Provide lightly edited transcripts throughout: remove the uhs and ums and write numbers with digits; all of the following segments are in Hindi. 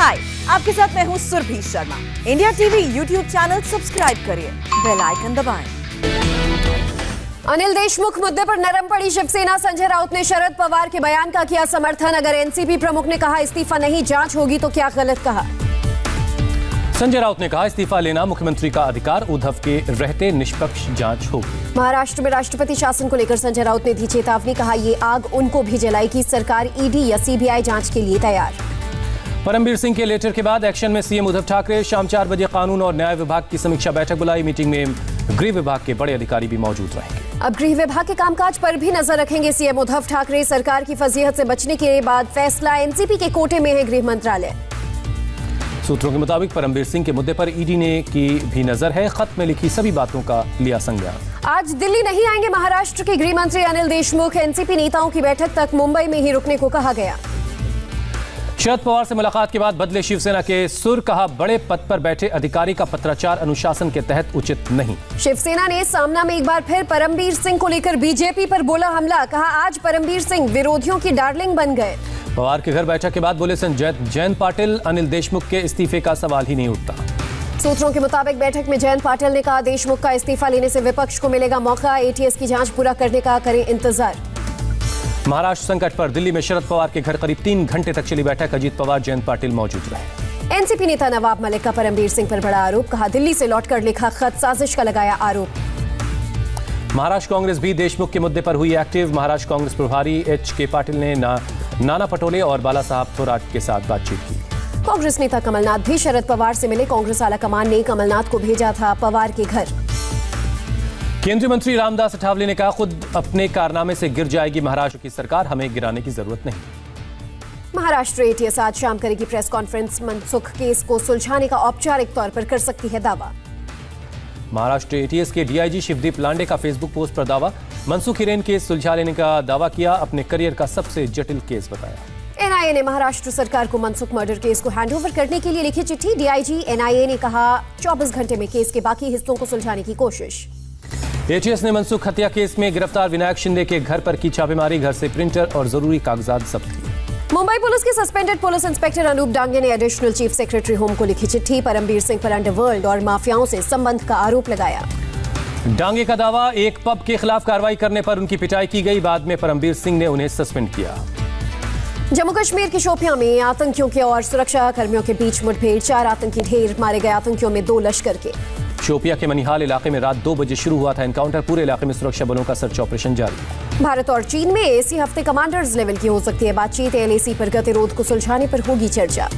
हाय, आपके साथ मैं हूँ Surbhi Sharma. India TV YouTube channel subscribe करिए, बेल आइकन दबाएं। अनिल देशमुख मुद्दे पर नरम पड़ी शिवसेना। संजय राउत ने शरद पवार के बयान का किया समर्थन। अगर एनसीपी प्रमुख ने कहा इस्तीफा नहीं, जांच होगी तो क्या गलत कहा। संजय राउत ने कहा इस्तीफा लेना मुख्यमंत्री का अधिकार, उद्धव के रहते निष्पक्ष जांच होगी। महाराष्ट्र में राष्ट्रपति शासन को लेकर संजय राउत ने दी चेतावनी। कहा ये आग उनको भी जलाएगी, सरकार ईडी या सीबीआई जांच के लिए तैयार। परमबीर सिंह के लेटर के बाद एक्शन में सीएम उद्धव ठाकरे। शाम 4 बजे कानून और न्याय विभाग की समीक्षा बैठक बुलाई। मीटिंग में गृह विभाग के बड़े अधिकारी भी मौजूद रहेंगे। अब गृह विभाग के कामकाज पर भी नजर रखेंगे सीएम उद्धव ठाकरे। सरकार की फजीहत से बचने के बाद फैसला, एनसीपी के कोटे में है गृह मंत्रालय। सूत्रों के मुताबिक परमबीर सिंह के मुद्दे पर ईडी ने की भी नजर है। खत में लिखी सभी बातों का लिया संज्ञान। आज दिल्ली नहीं आएंगे महाराष्ट्र के गृह मंत्री अनिल देशमुख। एनसीपी नेताओं की बैठक तक मुंबई में ही रुकने को कहा गया। शरद पवार से मुलाकात के बाद बदले शिवसेना के सुर। कहा बड़े पद पर बैठे अधिकारी का पत्राचार अनुशासन के तहत उचित नहीं। शिवसेना ने सामना में एक बार फिर परमबीर सिंह को लेकर बीजेपी पर बोला हमला। कहा आज परमबीर सिंह विरोधियों की डार्लिंग बन गए। पवार के घर बैठक के बाद बोले जयंत पाटिल, अनिल देशमुख के इस्तीफे का सवाल ही नहीं उठता। सूत्रों के मुताबिक बैठक में जयंत पाटिल ने कहा देशमुख का इस्तीफा लेने से विपक्ष को मिलेगा मौका। एटीएस की जांच पूरा करने का करें इंतजार। महाराष्ट्र संकट पर दिल्ली में शरद पवार के घर करीब 3 घंटे तक चली बैठक। अजीत पवार, जयंत पाटिल मौजूद रहे। एनसीपी नेता नवाब मलिक का परमबीर सिंह पर बड़ा आरोप। कहा दिल्ली से लौटकर लिखा खत साजिश का लगाया आरोप। महाराष्ट्र कांग्रेस भी देशमुख के मुद्दे पर हुई एक्टिव। महाराष्ट्र कांग्रेस प्रभारी एच.के. पाटिल ने नाना पटोले और बाला साहब थोराट के साथ बातचीत की। कांग्रेस नेता कमलनाथ भी शरद पवार से मिले। कांग्रेस आलाकमान ने कमलनाथ को भेजा था पवार के घर। केंद्रीय मंत्री रामदास अठावले ने कहा खुद अपने कारनामे से गिर जाएगी महाराष्ट्र की सरकार, हमें गिराने की जरूरत नहीं। महाराष्ट्र एटीएस आज शाम करेगी प्रेस कॉन्फ्रेंस। मनसुख केस को सुलझाने का औपचारिक तौर पर कर सकती है दावा। महाराष्ट्र एटीएस के डीआईजी शिवदीप लांडे का फेसबुक पोस्ट पर दावा। मनसुख हिरेन केस सुलझा लेने का दावा किया। अपने करियर का सबसे जटिल केस बताया। एनआईए ने महाराष्ट्र सरकार को मनसुख मर्डर केस को हैंडओवर करने के लिए लिखी चिट्ठी। डीआईजी एनआईए ने कहा 24 घंटे में केस के बाकी हिस्सों को सुलझाने की कोशिश। एटीएस ने मनसुख हत्या केस में गिरफ्तार विनायक शिंदे के घर पर की छापेमारी। घर से प्रिंटर और जरूरी कागजात जब्त किए। मुंबई पुलिस के suspended police inspector Anup Dange ने एडिशनल चीफ सेक्रेटरी होम को लिखी चिट्ठी। परमबीर सिंह पर अंडरवर्ल्ड और माफियाओं से संबंध का आरोप लगाया। डांगे का दावा, एक पब के खिलाफ कार्रवाई करने पर उनकी पिटाई की गई। बाद में परमबीर सिंह ने उन्हें सस्पेंड किया। जम्मू कश्मीर के शोपियां में आतंकियों के और सुरक्षा कर्मियों के बीच मुठभेड़। 4 आतंकी ढेर मारे गए। आतंकियों में 2 लश्कर के। शोपिया के मनिहाल इलाके में रात 2 बजे शुरू हुआ था एनकाउंटर। पूरे इलाके में सुरक्षा बलों का सर्च ऑपरेशन जारी। भारत और चीन में इसी हफ्ते कमांडर्स लेवल की हो सकती है बातचीत। एलएसी पर गतिरोध को सुलझाने पर होगी चर्चा।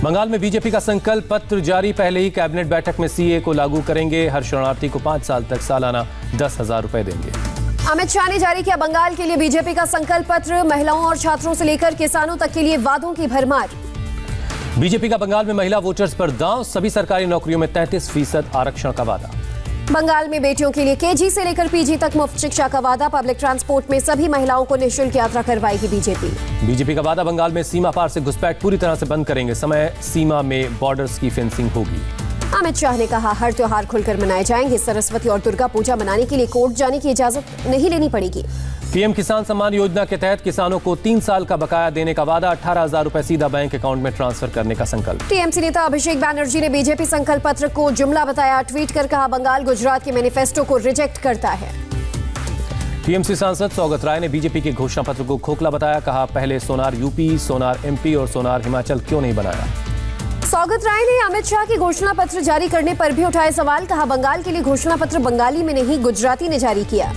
बंगाल में बीजेपी का संकल्प पत्र जारी। पहले ही कैबिनेट बैठक में सीए को लागू करेंगे। हर शरणार्थी को 5 साल तक सालाना 10,000 रुपए देंगे। अमित शाह ने जारी किया बंगाल के लिए बीजेपी का संकल्प पत्र। महिलाओं और छात्रों से लेकर किसानों तक के लिए वादों की भरमार। बीजेपी का बंगाल में महिला वोटर्स पर दांव। सभी सरकारी नौकरियों में 33% आरक्षण का वादा। बंगाल में बेटियों के लिए केजी से लेकर पीजी तक मुफ्त शिक्षा का वादा। पब्लिक ट्रांसपोर्ट में सभी महिलाओं को निःशुल्क यात्रा करवाएगी बीजेपी। बीजेपी का वादा, बंगाल में सीमा पार से घुसपैठ पूरी तरह से बंद करेंगे। समय सीमा में बॉर्डर्स की फेंसिंग होगी। अमित शाह ने कहा हर त्योहार खुलकर मनाए जाएंगे। सरस्वती और दुर्गा पूजा मनाने के लिए कोर्ट जाने की इजाजत नहीं लेनी पड़ेगी। पीएम किसान सम्मान योजना के तहत किसानों को 3 साल का बकाया देने का वादा। 18,000 रुपए सीधा बैंक अकाउंट में ट्रांसफर करने का संकल्प। टीएमसी नेता अभिषेक बैनर्जी ने बीजेपी संकल्प पत्र को जुमला बताया। ट्वीट कर कहा बंगाल गुजरात के मैनिफेस्टो को रिजेक्ट करता है। टीएमसी सांसद सौगत राय ने बीजेपी के घोषणा पत्र को खोखला बताया। कहा पहले सोनार यूपी, सोनार एमपी और सोनार हिमाचल क्यों नहीं बनाया। सौगत राय ने अमित शाह की घोषणा पत्र जारी करने पर भी उठाए सवाल। कहा बंगाल के लिए घोषणा पत्र बंगाली में नहीं गुजराती ने जारी किया।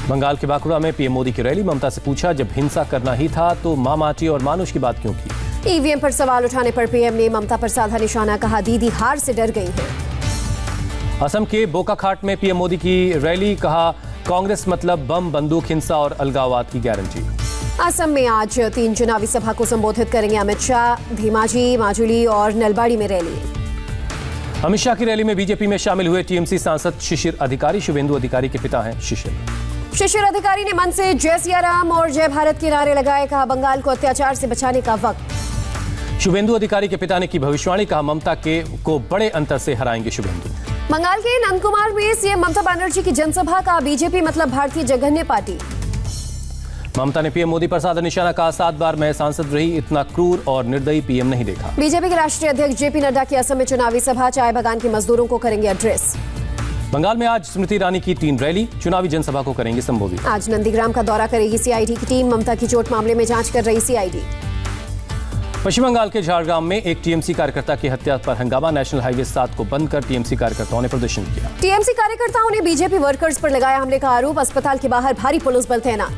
बंगाल के बांकुड़ा में पीएम मोदी की रैली। ममता से पूछा जब हिंसा करना ही था तो मां माटी और मानुष की बात क्यों की। ईवीएम पर सवाल उठाने पर पीएम ने ममता पर साधा निशाना। कहा दीदी हार से डर गई हैं। असम के बोकाखाट में पीएम मोदी की रैली। कहा कांग्रेस मतलब बम, बंदूक, हिंसा और अलगाववाद की गारंटी। असम में आज 3 चुनावी सभा को संबोधित करेंगे अमित शाह। धीमाजी, माजुली और नलबाड़ी में रैली। अमित शाह की रैली में बीजेपी में शामिल हुए टीएमसी सांसद शिशिर अधिकारी। शुभेंदु अधिकारी के पिता हैं शिशिर अधिकारी ने मन से जय सिया राम और जय भारत के नारे लगाए। कहा बंगाल को अत्याचार से बचाने का वक्त। शुभेंदु अधिकारी के पिता ने की भविष्यवाणी। कहा ममता को बड़े अंतर से हराएंगे शुभेंदु। बंगाल के नंदकुमार में सीएम ममता बनर्जी की जनसभा। का बीजेपी मतलब भारतीय जघन्य पार्टी। ममता ने पीएम मोदी पर साधा निशाना, कहा 7 बार मैं सांसद रही, इतना क्रूर और निर्दयी पीएम नहीं देखा। बीजेपी के राष्ट्रीय अध्यक्ष जेपी नड्डा की असम में चुनावी सभा, चाय बागान के मजदूरों को करेंगे एड्रेस। बंगाल में आज स्मृति ईरानी की 3 रैली, चुनावी जनसभा को करेंगे संबोधित। आज नंदीग्राम का दौरा करेगी सीआईडी की टीम, ममता की चोट मामले में जांच कर रही सीआईडी। पश्चिम बंगाल के झारग्राम में एक टीएमसी कार्यकर्ता की हत्या पर हंगामा, नेशनल हाईवे 7 को बंद कर टीएमसी कार्यकर्ताओं ने प्रदर्शन किया। टीएमसी कार्यकर्ताओं ने बीजेपी वर्कर्स पर लगाया हमले का आरोप, अस्पताल के बाहर भारी पुलिस बल तैनात।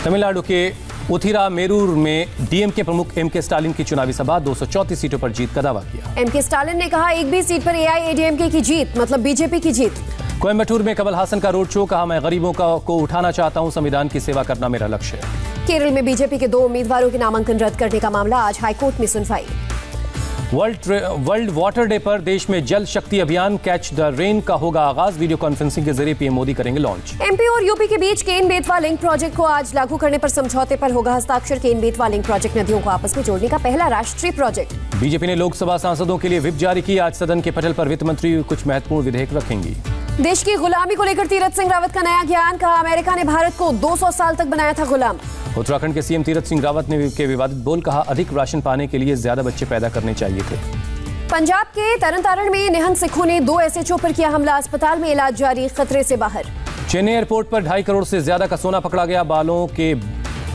तमिलनाडु के उथिरामेरूर में डीएमके प्रमुख एमके स्टालिन की चुनावी सभा, 234 सीटों पर जीत का दावा किया। एमके स्टालिन ने कहा, एक भी सीट पर एआईएडीएमके की जीत मतलब बीजेपी की जीत। कोयम्बटूर में कमल हासन का रोड शो, कहा मैं गरीबों को उठाना चाहता हूं, संविधान की सेवा करना मेरा लक्ष्य है। केरल में बीजेपी के 2 उम्मीदवारों के नामांकन रद्द करने का मामला, आज हाईकोर्ट में सुनवाई। वर्ल्ड वाटर डे पर देश में जल शक्ति अभियान कैच द रेन का होगा आगाज, वीडियो कॉन्फ्रेंसिंग के जरिए पीएम मोदी करेंगे लॉन्च। एमपी और यूपी के बीच केन बेतवा लिंक प्रोजेक्ट को आज लागू करने पर समझौते पर होगा हस्ताक्षर। केन बेतवा लिंक प्रोजेक्ट नदियों को आपस में जोड़ने का पहला राष्ट्रीय प्रोजेक्ट। बीजेपी ने लोकसभा सांसदों के लिए व्हिप जारी की, आज सदन के पटल पर वित्त मंत्री कुछ महत्वपूर्ण विधेयक रखेंगी। देश की गुलामी को लेकर तीरथ सिंह रावत का नया ज्ञान, कहा अमेरिका ने भारत को 200 साल तक बनाया था गुलाम। उत्तराखंड के सीएम तीरथ सिंह रावत ने के विवादित बोल, कहा अधिक राशन पाने के लिए ज्यादा बच्चे पैदा करने चाहिए थे। पंजाब के तरनतारण में निहंग सिखों ने 2 एसएचओ पर किया हमला, अस्पताल में इलाज जारी, खतरे से बाहर। चेन्नई एयरपोर्ट पर 2.5 करोड़ से ज्यादा का सोना पकड़ा गया, बालों के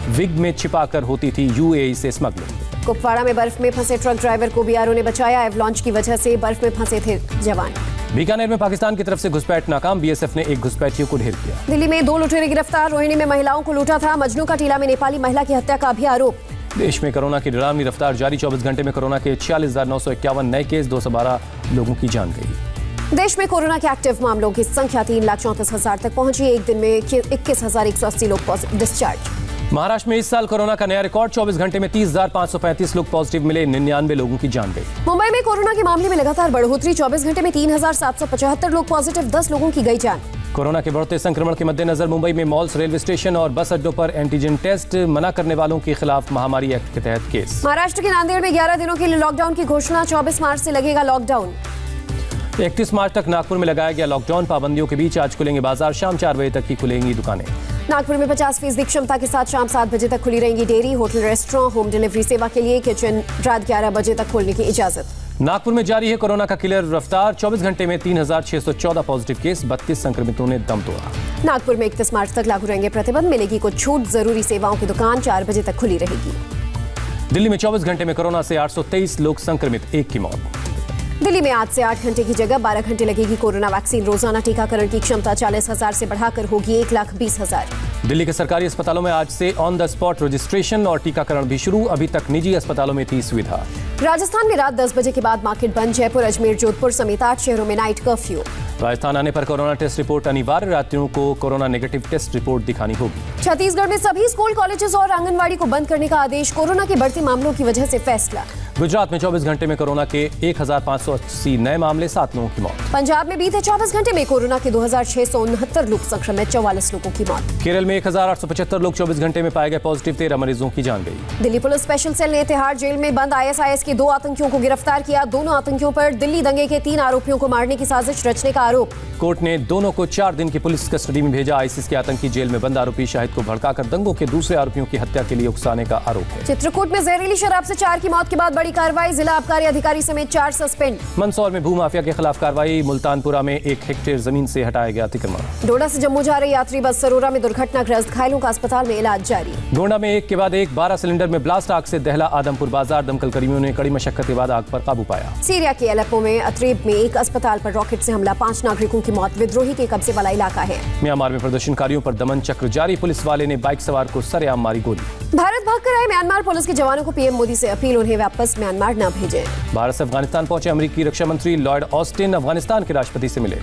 विग में छिपाकर होती थी यूएई से स्मगलिंग। कुपवाड़ा में बर्फ में फंसे ट्रक ड्राइवर को बीआरओ ने बचाया, एवलॉन्च की वजह से बर्फ में फंसे थे जवान। बीकानेर में पाकिस्तान की तरफ से घुसपैठ नाकाम, बीएसएफ ने एक घुसपैठियों को ढेर किया। दिल्ली में 2 लुटेरे गिरफ्तार, रोहिणी में महिलाओं को लूटा था, मजनू का टीला में नेपाली महिला की हत्या का भी आरोप। देश में कोरोना की डरावनी रफ्तार जारी, 24 घंटे में कोरोना के 46,951 नए केस, 212 लोगों की जान गई। देश में कोरोना के एक्टिव मामलों की संख्या 3,34,000 तक पहुंची, एक दिन में 21,180 लोग डिस्चार्ज। महाराष्ट्र में इस साल कोरोना का नया रिकॉर्ड, 24 घंटे में 30,535 लोग पॉजिटिव मिले, 99 लोगों की जान गई। मुंबई में कोरोना के मामले में लगातार बढ़ोतरी, 24 घंटे में 3,775 लोग पॉजिटिव, 10 लोगों की गई जान। कोरोना के बढ़ते संक्रमण के मद्देनजर मुंबई में मॉल्स, रेलवे स्टेशन और बस अड्डों पर एंटीजन टेस्ट, मना करने वालों के खिलाफ महामारी एक्ट के तहत केस। महाराष्ट्र के नांदेड़ में 11 दिनों के लिए लॉकडाउन की घोषणा, 24 मार्च से लगेगा लॉकडाउन। 31 मार्च तक नागपुर में लगाया गया लॉकडाउन, पाबंदियों के बीच आज खुलेंगे बाजार, शाम 4 बजे तक ही खुलेंगी दुकानें। नागपुर में 50% क्षमता के साथ शाम 7 बजे तक खुली रहेंगी dairy, hotel, restaurant, home delivery सेवा के लिए किचन रात 11 बजे तक खोलने की इजाजत। नागपुर में जारी है कोरोना का किलर रफ्तार, 24 घंटे में 3,614 पॉजिटिव केस, 32 संक्रमितों ने दम तोड़ा। नागपुर में 31 मार्च तक लागू रहेंगे प्रतिबंध, मिलेगी कुछ छूट, जरूरी सेवाओं की दुकान 4 बजे तक खुली रहेगी। दिल्ली में 24 घंटे में कोरोना से 823 लोग संक्रमित, 1 की मौत। दिल्ली में आज से 8 घंटे की जगह 12 घंटे लगेगी कोरोना वैक्सीन, रोजाना टीकाकरण की क्षमता 40,000 से बढ़ाकर होगी 1,20,000। दिल्ली के सरकारी अस्पतालों में आज से ऑन द स्पॉट रजिस्ट्रेशन और टीकाकरण भी शुरू, अभी तक निजी अस्पतालों में थी सुविधा। राजस्थान में रात 10 बजे के बाद मार्केट बंद, जयपुर, अजमेर, जोधपुर समेत 8 शहरों में नाइट कर्फ्यू। राजस्थान आने पर कोरोना टेस्ट रिपोर्ट अनिवार्य, यात्रियों को कोरोना नेगेटिव टेस्ट रिपोर्ट दिखानी होगी। छत्तीसगढ़ में सभी स्कूल, कॉलेजेस और आंगनबाड़ी को बंद करने का आदेश, कोरोना के बढ़ते मामलों की वजह से फैसला। गुजरात में 24 घंटे में कोरोना के 1,580 नए मामले, 7 लोगों की मौत। पंजाब में बीते 24 घंटे में कोरोना के 2,669 लोग संक्रमित, 44 लोगों की मौत। केरल में 1,875 लोग 24 घंटे में पाए गए पॉजिटिव, 13 मरीजों की जान गई। दिल्ली पुलिस स्पेशल सेल ने तिहाड़ जेल में बंद आईएसआईएस के 2 आतंकियों को गिरफ्तार किया, दोनों आतंकियों पर दिल्ली दंगे के 3 आरोपियों को मारने की साजिश रचने का आरोप। कोर्ट ने दोनों को 4 दिन की पुलिस कस्टडी में भेजा, आईसिस के आतंकी जेल में बंद आरोपी शाहिद को भड़काकर दंगों के दूसरे आरोपियों की हत्या के लिए उकसाने का आरोप है। चित्रकूट में जहरीली शराब से 4 की मौत के बाद बड़ी कार्रवाई, जिला आबकारी अधिकारी समेत 4 सस्पेंड। मंदसौर में भूमाफिया के खिलाफ कार्रवाई, मुल्तानपुरा में 1 हेक्टेयर जमीन से हटाया गया अतिक्रमण। डोडा से जम्मू जा रही यात्री बस सरोरा में दुर्घटनाग्रस्त, घायलों का अस्पताल में इलाज जारी। गोंडा में एक के बाद एक 12 सिलेंडर में ब्लास्ट, आग से दहला आदमपुर बाजार, दमकल कर्मियों ने कड़ी मशक्कत के बाद आग पर काबू पाया। सीरिया के अलेप्पो में अतरीब में एक अस्पताल पर रॉकेट से हमला, 5 नागरिकों की मौत, विद्रोही के कब्जे वाला इलाका है। म्यांमार में प्रदर्शनकारियों पर दमन चक्र जारी, पुलिस वाले ने बाइक सवार को सरेआम मारी गोली। भारत भागकर आए म्यांमार पुलिस के जवानों को पीएम मोदी से अपील, उन्हें वापस म्यांमार न भेजें। भारत से अफगानिस्तान पहुंचे अमेरिकी रक्षा मंत्री लॉयड ऑस्टिन, अफगानिस्तान के राष्ट्रपति से मिले।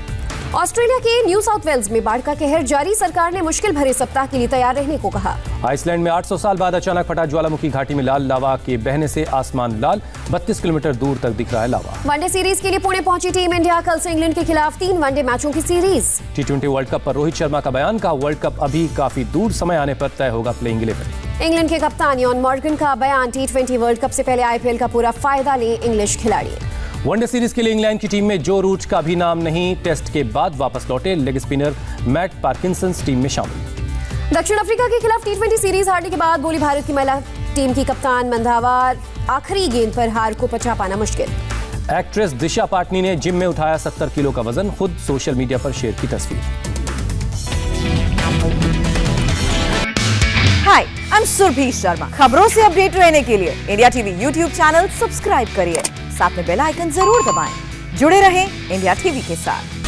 ऑस्ट्रेलिया के न्यू साउथ वेल्स में बाढ़ का कहर जारी, सरकार ने मुश्किल भरे सप्ताह के लिए तैयार रहने को कहा। आइसलैंड में 800 साल बाद अचानक फटा ज्वालामुखी घाटी में लाल लावा के बहने से आसमान लाल, 32 किलोमीटर दूर तक दिख रहा है लावा। वनडे सीरीज के लिए पुणे पहुंची टीम इंडिया, कल से इंग्लैंड के खिलाफ 3 वनडे मैचों की सीरीज। T20 वर्ल्ड कप पर रोहित शर्मा का बयान, कहा वर्ल्ड कप अभी काफी दूर, समय आने पर तय होगा प्लेइंग 11। इंग्लैंड के कप्तान इयान मॉर्गन का बयान, T20 वर्ल्ड कप से पहले आईपीएल का पूरा फायदा लें इंग्लिश खिलाड़ी। वनडे सीरीज के लिए इंग्लैंड की टीम में जो रूट का भी नाम नहीं, टेस्ट के बाद वापस लौटे leg spinner mat Parkinson team में शामिल। दक्षिण अफ्रीका के खिलाफ टी20 सीरीज हारने के बाद बोली भारत की महिला टीम की कप्तान मंधावा, आखिरी गेंद पर हार को पचा पाना मुश्किल। एक्ट्रेस दिशा पाटनी ने जिम में उठाया 70 किलो का वजन, खुद सोशल मीडिया पर शेयर की तस्वीर। हाय, आई एम सुरभि शर्मा। खबरों से अपडेट रहने के लिए India TV YouTube channel subscribe करिए, साथ में बेल आइकन जरूर दबाएं। जुड़े रहें इंडिया टीवी के साथ।